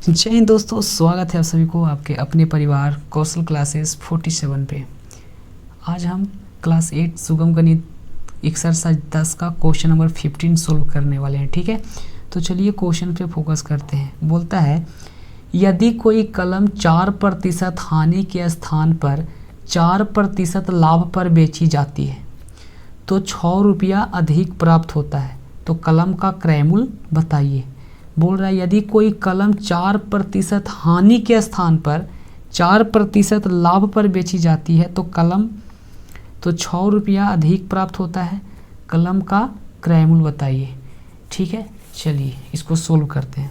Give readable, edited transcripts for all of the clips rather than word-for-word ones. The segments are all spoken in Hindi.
जय हिंद दोस्तों, स्वागत है आप सभी को आपके अपने परिवार कौशल क्लासेस 47 पे। आज हम क्लास 8 सुगम गणित एक्सरसाइज 10 का क्वेश्चन नंबर 15 सोल्व करने वाले हैं। ठीक है, तो चलिए क्वेश्चन पे फोकस करते हैं। बोलता है यदि कोई कलम 4% हानि के स्थान पर 4% लाभ पर बेची जाती है तो 6 रुपया अधिक प्राप्त होता है, तो कलम का क्रय मूल्य बताइए। बोल रहा है यदि कोई कलम 4% हानि के स्थान पर 4% लाभ पर बेची जाती है तो 6 रुपया अधिक प्राप्त होता है, कलम का क्रय मूल्य बताइए। ठीक है, चलिए इसको सोल्व करते हैं।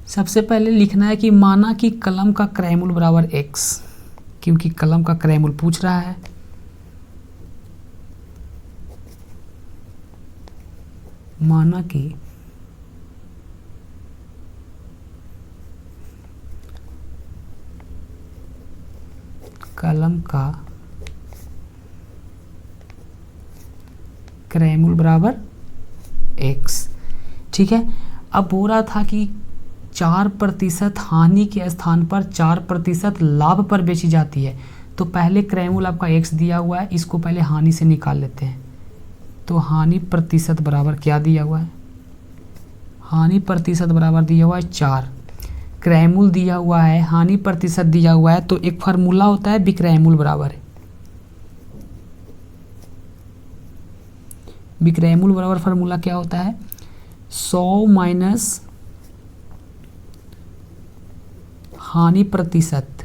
सबसे पहले लिखना है कि माना कि कलम का क्रय मूल्य बराबर x, क्योंकि कलम का क्रय मूल्य पूछ रहा है। माना कि कलम का क्रय मूल्य बराबर x। ठीक है, अब हो रहा था कि 4% हानि के स्थान पर 4% लाभ पर बेची जाती है, तो पहले क्रय मूल्य आपका x दिया हुआ है, इसको पहले हानि से निकाल लेते हैं। तो हानि प्रतिशत बराबर क्या दिया हुआ है? हानि प्रतिशत बराबर दिया हुआ है 4, क्रय मूल्य दिया हुआ है, हानि प्रतिशत दिया हुआ है, तो एक फार्मूला होता है विक्रय मूल्य बराबर है। विक्रय मूल्य बराबर फार्मूला क्या होता है? 100 माइनस हानि प्रतिशत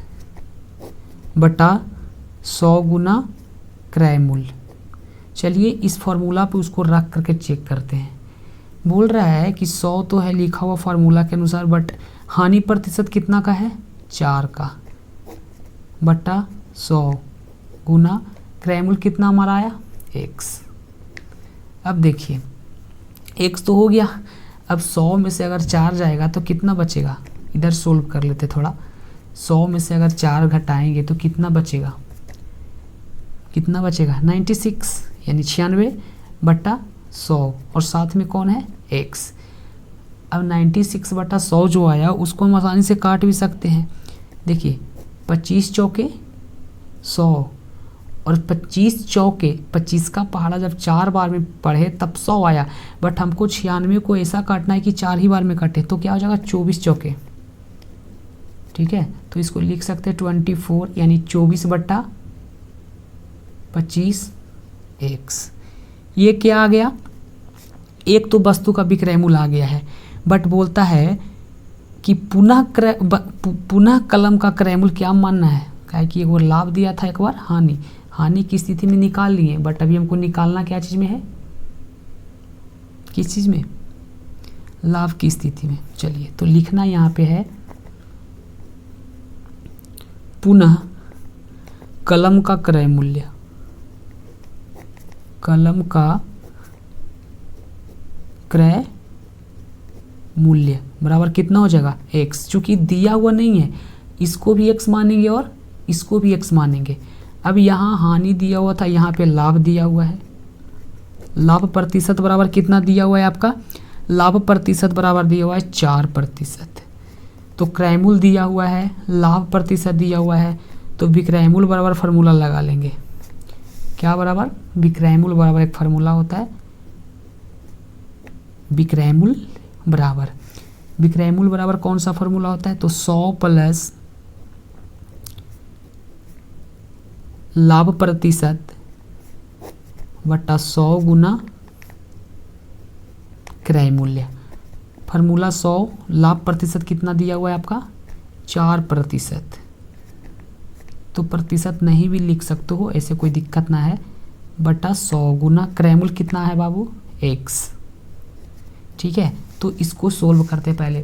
बटा 100 गुना क्रय मूल्य। चलिए इस फार्मूला पे उसको रख करके चेक करते हैं। बोल रहा है कि 100 तो है लिखा हुआ फार्मूला के अनुसार, बट हानि प्रतिशत कितना का है? 4 का, बटा 100 गुना क्रय मूल्य कितना हमारा आया? x। अब देखिए x तो हो गया, अब 100 में से अगर 4 जाएगा तो कितना बचेगा? इधर सोल्व कर लेते थोड़ा। 100 में से अगर 4 घटाएंगे तो कितना बचेगा? कितना बचेगा? 96, यानी 96 बटा 100, और साथ में कौन है? x। अब 96 बटा 100 जो आया उसको हम आसानी से काट भी सकते हैं। देखिए 25 चौके 100, और 25 चौके 25 का पहाड़ा जब 4 बार में पढ़े तब 100 आया, बट हमको 96 को ऐसा काटना है कि 4 ही बार में कटे, तो क्या हो जाएगा? 24 चौके। ठीक है, तो इसको लिख सकते हैं 24, यानी 24 बटा 25 x। ये क्या आ गया? एक तो वस्तु का विक्रय मूल्य आ गया है, बट बोलता है कि पुनः कलम का क्रय मूल्य क्या मानना है? क्या कि एक बार लाभ दिया था, एक बार हानि। हानि की स्थिति में निकाल लिए, बट अभी हमको निकालना क्या चीज़ में है? किस चीज़ में? लाभ की स्थिति में। चलिए तो लिखना यहाँ पे है पुनः कलम का क्रय मूल्य। कलम का क्रय मूल्य बराबर कितना हो जाएगा? x। चूंकि दिया हुआ नहीं है, इसको भी x मानेंगे और इसको भी x मानेंगे। अब यहाँ हानि दिया हुआ था, यहाँ पे लाभ दिया हुआ है। लाभ प्रतिशत बराबर कितना दिया हुआ है आपका? लाभ प्रतिशत बराबर दिया हुआ है 4%। तो क्रय मूल्य दिया हुआ है, लाभ प्रतिशत दिया हुआ है, तो विक्रय मूल्य बराबर फार्मूला लगा लेंगे। क्या बराबर? विक्रय मूल्य बराबर एक फार्मूला होता है, विक्रय मूल्य बराबर। विक्रय मूल्य बराबर कौन सा फार्मूला होता है? तो 100 प्लस लाभ प्रतिशत बटा 100 गुना क्रय मूल्य। फार्मूला 100, लाभ प्रतिशत कितना दिया हुआ है आपका? 4%। तो प्रतिशत नहीं भी लिख सकते हो, ऐसे कोई दिक्कत ना है, बटा 100 गुना क्रय मूल्य कितना है बाबू? x। ठीक है, तो इसको सोल्व करते पहले।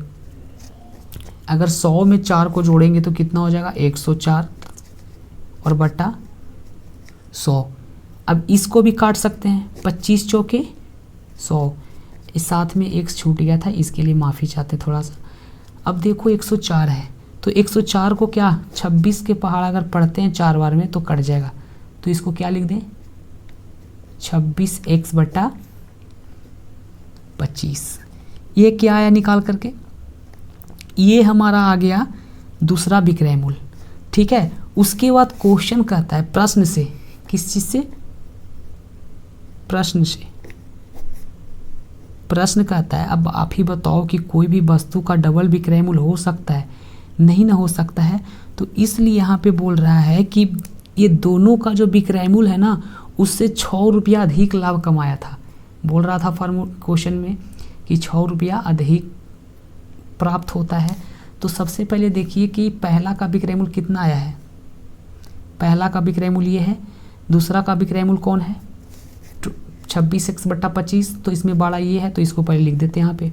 अगर 100 में 4 को जोड़ेंगे तो कितना हो जाएगा? 104, और बटा 100। अब इसको भी काट सकते हैं, 25 चौके 100, इस साथ में x छूट गया था, इसके लिए माफ़ी चाहते थोड़ा सा। अब देखो 104 है, तो 104 को क्या 26 के पहाड़ अगर पढ़ते हैं 4 बार में तो कट जाएगा, तो इसको क्या लिख दें? 26x बटा 25। ये क्या आया निकाल करके? ये हमारा आ गया दूसरा विक्रयमूल्य। ठीक है, उसके बाद क्वेश्चन कहता है प्रश्न से, किस चीज से, प्रश्न से, प्रश्न कहता है अब आप ही बताओ कि कोई भी वस्तु का डबल विक्रय मूल्य हो सकता है, नहीं ना हो सकता है। तो इसलिए यहाँ पे बोल रहा है कि ये दोनों का जो विक्रय मूल्य है ना, उससे 6 रुपया अधिक लाभ कमाया था। बोल रहा था क्वेश्चन में कि 6 रुपया अधिक प्राप्त होता है। तो सबसे पहले देखिए कि पहला का विक्रय मूल्य कितना आया है, पहला का विक्रय मूल्य ये है, दूसरा का विक्रय मूल्य कौन है 26x/25, तो इसमें बड़ा ये है तो इसको पहले लिख देते हैं यहाँ पे।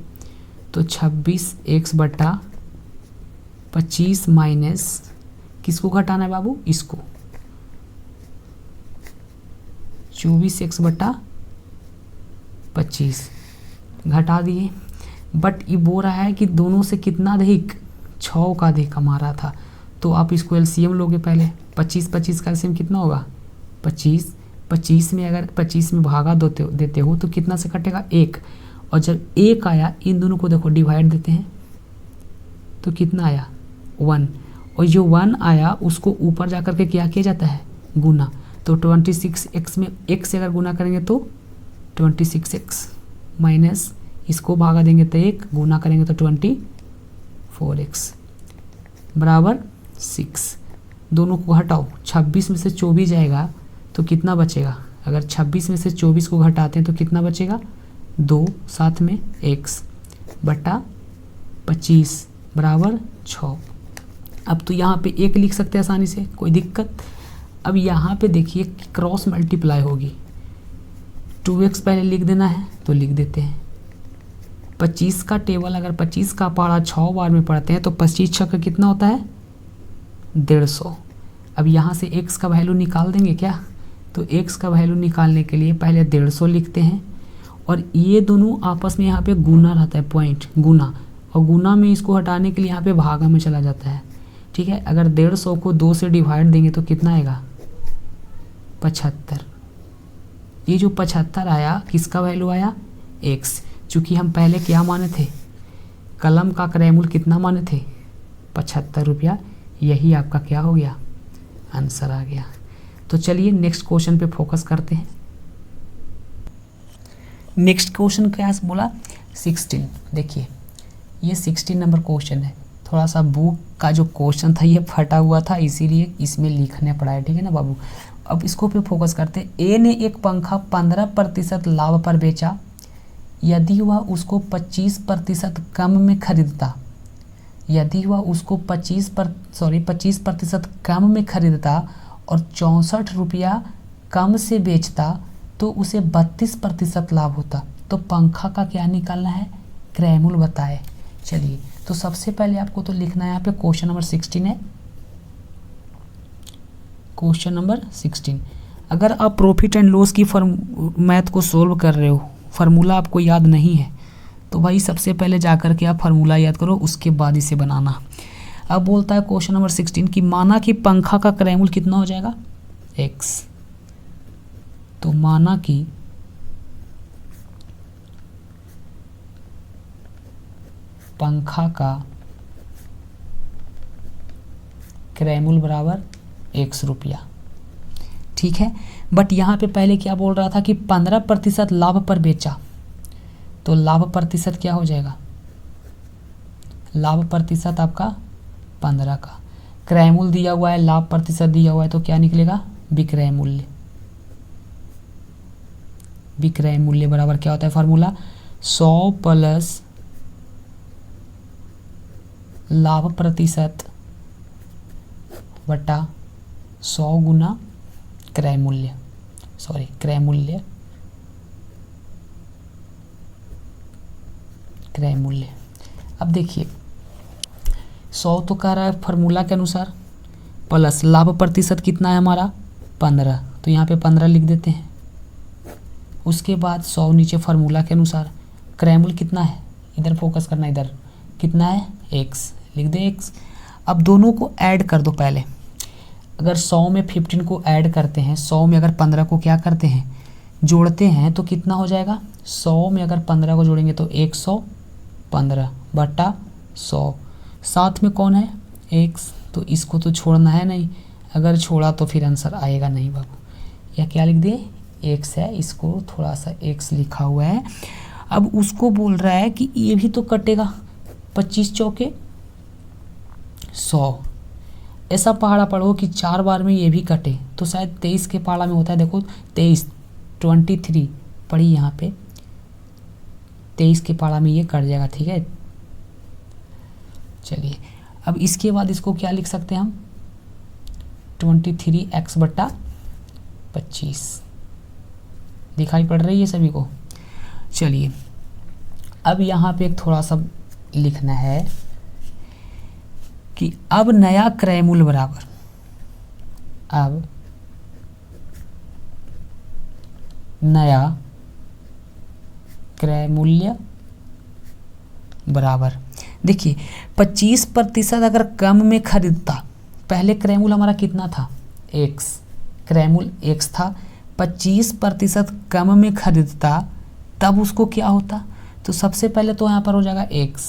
तो 26x/25 माइनस किसको घटाना है बाबू, इसको 24x/25 घटा दिए। बट ये बोल रहा है कि दोनों से कितना अधिक, 6 का अधिक कमा रहा था। तो आप इसको एलसीएम लोगे पहले, 25 का एलसीएम कितना होगा 25 में अगर 25 में भागा देते हो तो कितना से कटेगा 1, और जब 1 आया इन दोनों को देखो डिवाइड देते हैं तो कितना आया 1, और जो 1 आया उसको ऊपर जा कर के क्या किया जाता है गुना। तो 26x में x से अगर गुना करेंगे तो 26x माइनस इसको भागा देंगे तो 1, गुना करेंगे तो 24x बराबर 6। दोनों को घटाओ, 26 में से 24 जाएगा तो कितना बचेगा, अगर 26 में से 24 को घटाते हैं तो कितना बचेगा 2, साथ में x बटा 25 बराबर 6। अब तो यहाँ पे 1 लिख सकते हैं आसानी से, कोई दिक्कत। अब यहाँ पे देखिए क्रॉस मल्टीप्लाई होगी, 2x पहले लिख देना है तो लिख देते हैं। 25 का टेबल अगर 25 का पहाड़ा 6 बार में पढ़ते हैं तो 25 6 का कितना होता है 150। अब यहाँ से x का वैल्यू निकाल देंगे क्या, तो x का वैल्यू निकालने के लिए पहले 150 लिखते हैं, और ये दोनों आपस में यहाँ पे गुना रहता है, पॉइंट गुना, और गुना में इसको हटाने के लिए यहाँ पे भागा में चला जाता है। ठीक है, अगर 150 को 2 से डिवाइड देंगे तो कितना आएगा 75। ये जो 75 आया किसका वैल्यू आया x, चूँकि हम पहले क्या माने थे, कलम का क्रय मूल्य कितना माने थे 75 रुपया, यही आपका क्या हो गया आंसर आ गया। तो चलिए नेक्स्ट क्वेश्चन पे फोकस करते हैं। नेक्स्ट क्वेश्चन क्या बोला 16, देखिए ये 16 नंबर क्वेश्चन है। थोड़ा सा बुक का जो क्वेश्चन था ये फटा हुआ था, इसीलिए इसमें लिखने पड़ा है, ठीक है ना बाबू। अब इसको पे फोकस करते हैं। ए ने एक पंखा 15% लाभ पर बेचा, यदि वह उसको 25% कम में खरीदता, यदि वह उसको 25% कम में खरीदता और 64 रुपया कम से बेचता तो उसे 32% लाभ होता। तो पंखा का क्या निकालना है, क्रय मूल्य बताए। चलिए तो सबसे पहले आपको तो लिखना है यहाँ पे क्वेश्चन नंबर 16 है, क्वेश्चन नंबर 16। अगर आप प्रॉफिट एंड लॉस की मैथ को सोल्व कर रहे हो, फार्मूला आपको याद नहीं है, तो भाई सबसे पहले जाकर के आप फार्मूला याद करो, उसके बाद इसे बनाना। अब बोलता है क्वेश्चन नंबर 16 कि माना कि पंखा का क्रय मूल्य कितना हो जाएगा x। तो माना कि पंखा का क्रय मूल्य बराबर x रुपया, ठीक है। बट यहाँ पे पहले क्या बोल रहा था कि 15% लाभ पर बेचा, तो लाभ प्रतिशत क्या हो जाएगा, लाभ प्रतिशत आपका 15 का, क्रय मूल्य दिया हुआ है, लाभ प्रतिशत दिया हुआ है, तो क्या निकलेगा विक्रय मूल्य। विक्रय मूल्य बराबर क्या होता है फार्मूला 100 प्लस लाभ प्रतिशत बटा 100 गुना क्रय मूल्य, क्रय मूल्य, क्रय मूल्य। अब देखिए 100 तो कह रहा है फार्मूला के अनुसार, प्लस लाभ प्रतिशत कितना है हमारा 15, तो यहाँ पे 15 लिख देते हैं। उसके बाद 100 नीचे फार्मूला के अनुसार, क्रय मूल्य कितना है, इधर फोकस करना, इधर कितना है x, लिख दे x। अब दोनों को ऐड कर दो पहले। अगर 100 में 15 को ऐड करते हैं, 100 में अगर 15 को क्या करते हैं जोड़ते हैं, तो कितना हो जाएगा 100 में अगर 15 को जोड़ेंगे तो 115 बटा 100, साथ में कौन है, एक्स, तो इसको तो छोड़ना है नहीं, अगर छोड़ा तो फिर आंसर आएगा नहीं बाबू। या क्या लिख दिए, एक्स है, इसको थोड़ा सा एक्स लिखा हुआ है। अब उसको बोल रहा है कि ये भी तो कटेगा, 25 चौके 100, ऐसा पहाड़ा पढ़ो कि 4 बार में ये भी कटे, तो शायद 23 के पहाड़ा में होता है, देखो 23 23 पढ़ी यहाँ पे, 23 के पहाड़ा में ये कट जाएगा, ठीक है। चलिए अब इसके बाद इसको क्या लिख सकते हैं हम, 23x/25 दिखाई पड़ रही है सभी को। चलिए अब यहाँ पे एक थोड़ा सा लिखना है कि अब नया क्रय मूल्य बराबर, अब नया क्रय मूल्य बराबर, देखिए 25% अगर कम में खरीदता, पहले क्रय मूल्य हमारा कितना था, x, क्रय मूल्य x था, 25% कम में खरीदता तब उसको क्या होता, तो सबसे पहले तो यहाँ पर हो जाएगा x,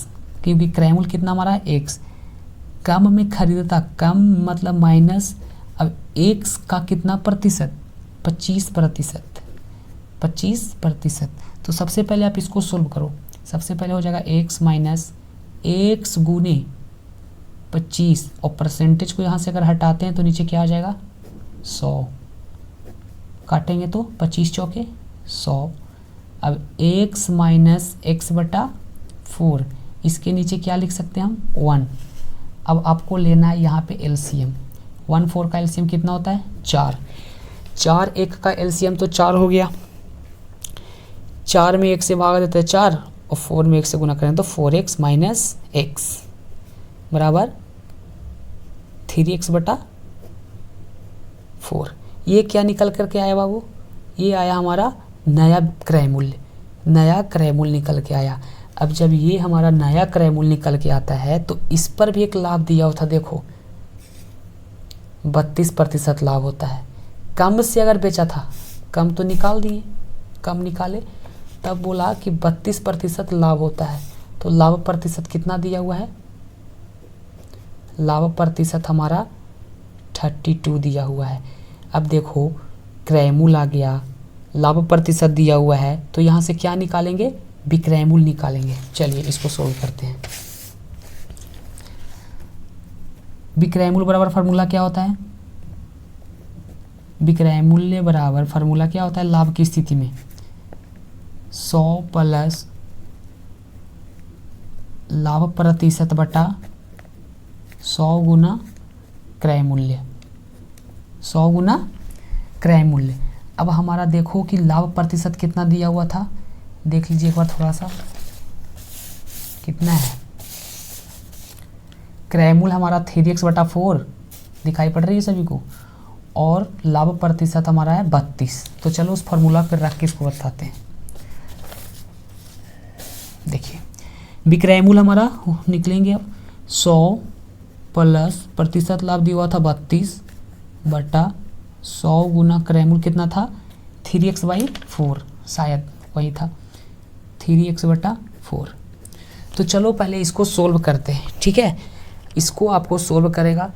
क्योंकि क्रय मूल्य कितना हमारा है x, कम में खरीदता, कम मतलब माइनस, अब x का कितना प्रतिशत, 25%, 25%, तो सबसे पहले आप इसको सोल्व करो, सबसे पहले हो जाएगा x माइनस x गुने 25, और परसेंटेज को यहाँ से अगर हटाते हैं तो नीचे क्या आ जाएगा 100, काटेंगे तो 25 चौके 100, अब x माइनस x/4, इसके नीचे क्या लिख सकते हैं हम 1। अब आपको लेना है यहाँ पे एलसीएम, 1 4 का एलसीएम कितना होता है 4, 4 1 का एलसीएम तो 4 हो गया, 4 में 1 से भाग देते हैं 4, और 4 में 1 से गुना करें तो 4x माइनस x बराबर 3x/4। ये क्या निकल करके आया बाबू, ये आया हमारा नया क्रय मूल्य, नया क्रय मूल्य निकल के आया। अब जब ये हमारा नया क्रय मूल्य निकल के आता है तो इस पर भी एक लाभ दिया होता, देखो 32% लाभ होता है, कम से अगर बेचा था, कम तो निकाल दिए, कम निकाले तब बोला कि 32% लाभ होता है, तो लाभ प्रतिशत कितना दिया हुआ है, लाभ प्रतिशत हमारा 32 दिया हुआ है। अब देखो क्रय मूल्य आ गया, लाभ प्रतिशत दिया हुआ है, तो यहाँ से क्या निकालेंगे, विक्रय मूल्य निकालेंगे। चलिए इसको सोल्व करते हैं। विक्रय मूल्य बराबर फार्मूला क्या होता है, विक्रय मूल्य बराबर फार्मूला क्या होता है, लाभ की स्थिति में 100 प्लस लाभ प्रतिशत बटा 100 गुना क्रय मूल्य, 100 गुना क्रय मूल्य। अब हमारा देखो कि लाभ प्रतिशत कितना दिया हुआ था, देख लीजिए एक बार थोड़ा सा, कितना है, क्रय मूल्य हमारा 3x/4 दिखाई पड़ रही है सभी को, और लाभ प्रतिशत हमारा है 32। तो चलो उस फॉर्मूला पर रख के इसको बताते हैं। देखिए विक्रय मूल्य हमारा निकलेंगे अब 100 प्लस प्रतिशत लाभ दिया हुआ था 32 बटा 100 गुना क्रय मूल्य कितना था 3x/4, शायद वही था 3x/4। तो चलो पहले इसको सोल्व करते हैं, ठीक है। इसको आपको सोल्व करेगा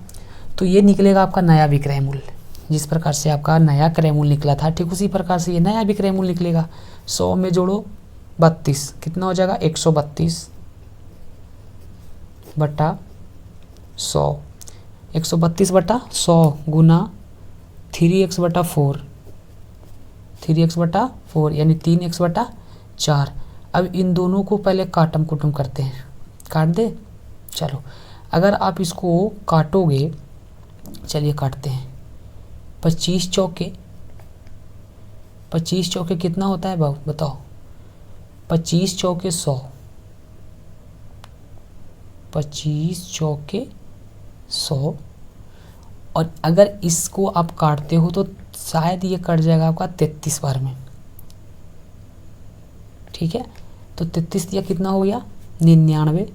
तो ये निकलेगा आपका नया विक्रय मूल्य, जिस प्रकार से आपका नया क्रय मूल्य निकला था ठीक उसी प्रकार से ये नया विक्रय मूल्य निकलेगा। 100 में जोड़ो 32, कितना हो जाएगा 132 बटा 100, 132 बटा 100 गुना 3x/4, 3x/4 यानी 3x/4। अब इन दोनों को पहले काटम कुटुम करते हैं, काट दे। चलो अगर आप इसको काटोगे, चलिए काटते हैं, 25 चौके, 25 चौके कितना होता है बाबू बताओ, 25 चौके 100, 25 चौके 100, और अगर इसको आप काटते हो तो शायद ये कट जाएगा आपका 33 बार में, ठीक है। तो 33 दिया कितना हो गया 99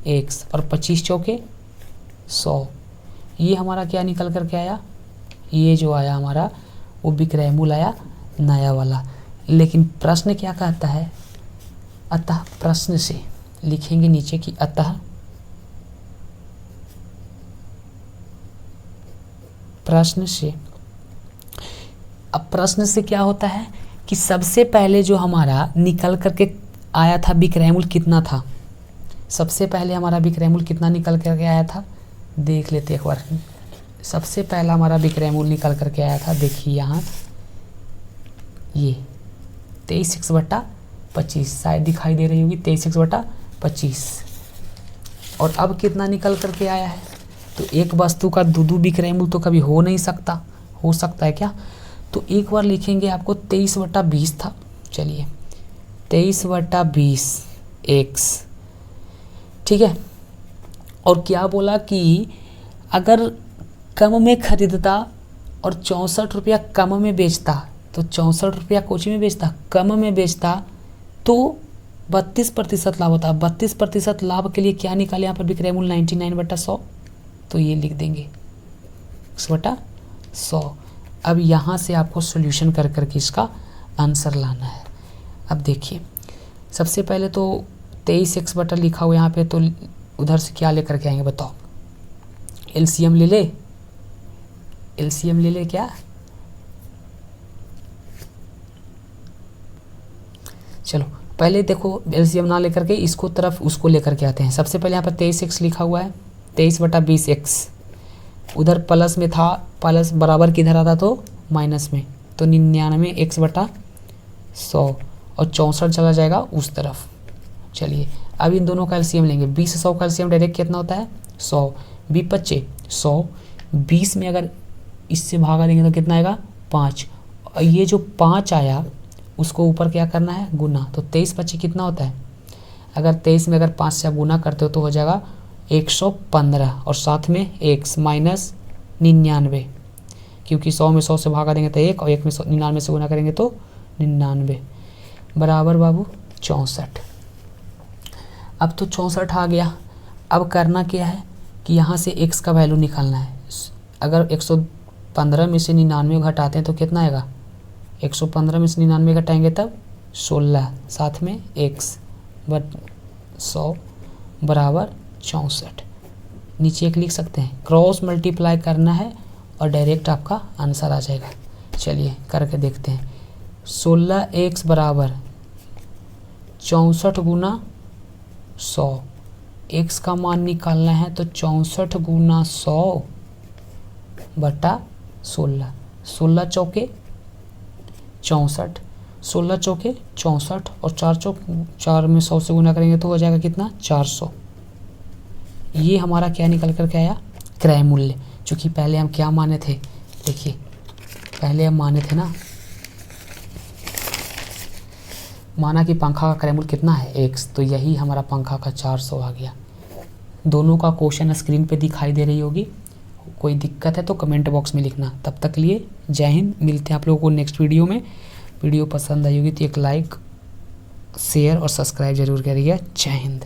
x, और 25 चौके 100, ये हमारा क्या निकल कर के आया, ये जो आया हमारा वो विक्रय मूल्य आया नया वाला। लेकिन प्रश्न क्या कहता है, अतः प्रश्न से लिखेंगे नीचे कि अतः प्रश्न से। अब प्रश्न से क्या होता है कि सबसे पहले जो हमारा निकल करके आया था विक्रयमूल कितना था, सबसे पहले हमारा विक्रयमूल कितना निकल करके आया था, देख लेते एक बार। सबसे पहला हमारा विक्रयमूल निकल करके आया था, देखिए यहाँ ये 23x/25 शायद दिखाई दे रही होगी, 23x/25। और अब कितना निकल करके आया है, तो एक वस्तु का दो विक्रयमूल तो कभी हो नहीं सकता, हो सकता है क्या, तो एक बार लिखेंगे आपको 23/20 था। चलिए 23/20 x, ठीक है। और क्या बोला कि अगर कम में खरीदता और 64 रुपया कम में बेचता, तो 64 रुपया कोची में बेचता, कम में बेचता, तो 32% लाभ होता। 32% लाभ के लिए क्या निकाले यहाँ पर विक्रयमूल 99/100, तो ये लिख देंगे 100। अब यहाँ से आपको सॉल्यूशन कर करके इसका आंसर लाना है। अब देखिए सबसे पहले तो 23x लिखा हुआ यहाँ पे, तो उधर से क्या लेकर के आएंगे बताओ, एलसीएम ले ले, एलसीएम ले ले क्या, चलो पहले देखो एलसीएम ना लेकर के इसको तरफ उसको लेकर के आते हैं। सबसे पहले यहाँ पर 23x लिखा हुआ है, 23/20x, उधर प्लस में था, प्लस बराबर किधर आता तो माइनस में, तो 99x/100 और 64 चला जाएगा उस तरफ। चलिए अब इन दोनों का एलसीएम लेंगे, 20 का एलसीएम डायरेक्ट कितना होता है 100, 20 100, 20 में अगर इससे भागा देंगे तो कितना आएगा 5, और ये जो 5 आया उसको ऊपर क्या करना है गुना, तो 23 कितना होता है, अगर 23 में अगर 5 से आप गुना करते हो तो हो जाएगा 115, और साथ में x माइनस 99, क्योंकि 100 में 100 से भागा देंगे तो 1, और 1 में 99 से गुना करेंगे तो 99, बराबर बाबू 64। अब तो 64 आ गया। अब करना क्या है कि यहाँ से x का वैल्यू निकालना है। अगर 115 में से 99 घटाते हैं तो कितना आएगा, 115 में से 99 घटाएंगे तब 16, साथ में x 100 बराबर 64। नीचे एक लिख सकते हैं, क्रॉस मल्टीप्लाई करना है और डायरेक्ट आपका आंसर आ जाएगा। चलिए करके देखते हैं, 16x बराबर 64 गुना 100, x का मान निकालना है तो 64 गुना 100 बटा 16, 16 चौके 64, 16 चौके 64 और 4 में 100 से गुना करेंगे तो हो जाएगा कितना 400। ये हमारा क्या निकल कर के आया क्रय मूल्य। चूँकि पहले हम क्या माने थे, देखिए पहले हम माने थे ना, माना कि पंखा का क्रय मूल्य कितना है x, तो यही हमारा पंखा का 400 आ गया। दोनों का क्वेश्चन स्क्रीन पे दिखाई दे रही होगी, कोई दिक्कत है तो कमेंट बॉक्स में लिखना। तब तक लिए जय हिंद, मिलते हैं आप लोगों को नेक्स्ट वीडियो में। वीडियो पसंद आई होगी तो एक लाइक शेयर और सब्सक्राइब जरूर करिए। जय हिंद।